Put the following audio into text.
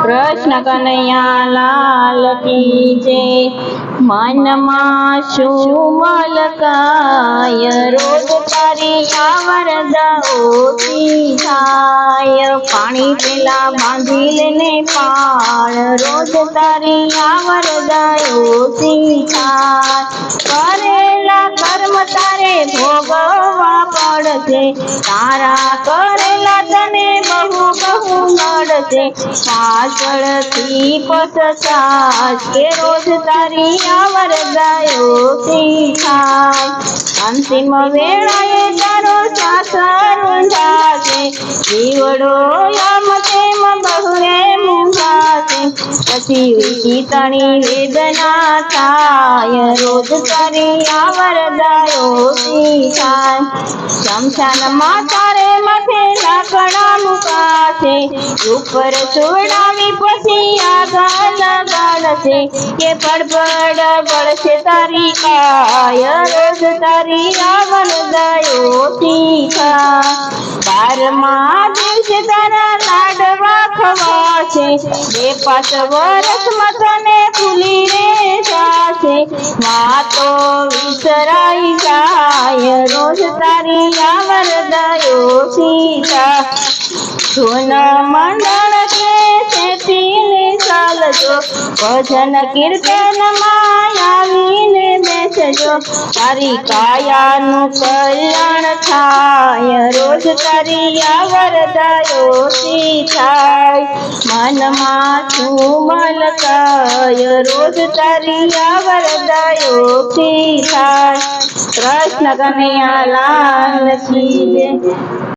કૃષ્ણ કનૈયા લાલ કી જય। મનમાં શું મલકાય, રોજ તારી આવરદ ઓછી થાય। પાણી પેલા બાંધી લેને પાળ, રોજ તારી આવરદ ઓછી થાય। કરેલા કર્મ તારે ભોગવવા પડશે, તારા કરેલા તને બહુ બહુ નડશે। પાછળથી પછતાશ કે રોજ તારી આવરદ ઓછી થાય। અંતિમ વેળાએ તારો શ્વાસ રૂંધાશે, જીવડો આમ તેમ બહુએ મૂંઝાશે। પછી ચિતણી વેદના થાય, રોજ તારી આવરદ ઓછી થાય। શમશાનમાં તારે માથે લાકડા મુકાશે, ઉપર છોડાવી પછી આગ લગાડશે। કે પડપડ બળશે તારી કાય, રોજ તારી આવરદ ઓછી થાય। 12મા દિવસે તારા લાડવા ખવાશે, 2-5 વર્ષમાં તને ભૂલી રે જાશે। માં તો વિસરાઈ જાય, રોજ તારી આવરદ ઓછી થાય। ધૂન મંડળ કે સેતીને ચાલજો, ભજન કીર્તનમાં આવીને બેસજો। તારી કાયાનું કલ્યાણ થાય, રોજ તારી આવરદ ઓછી થાય। મનમાં શું મલકાય, રોજ તારી આવરદ ઓછી થાય। કૃષ્ણ કનૈયા લાલ કી જય।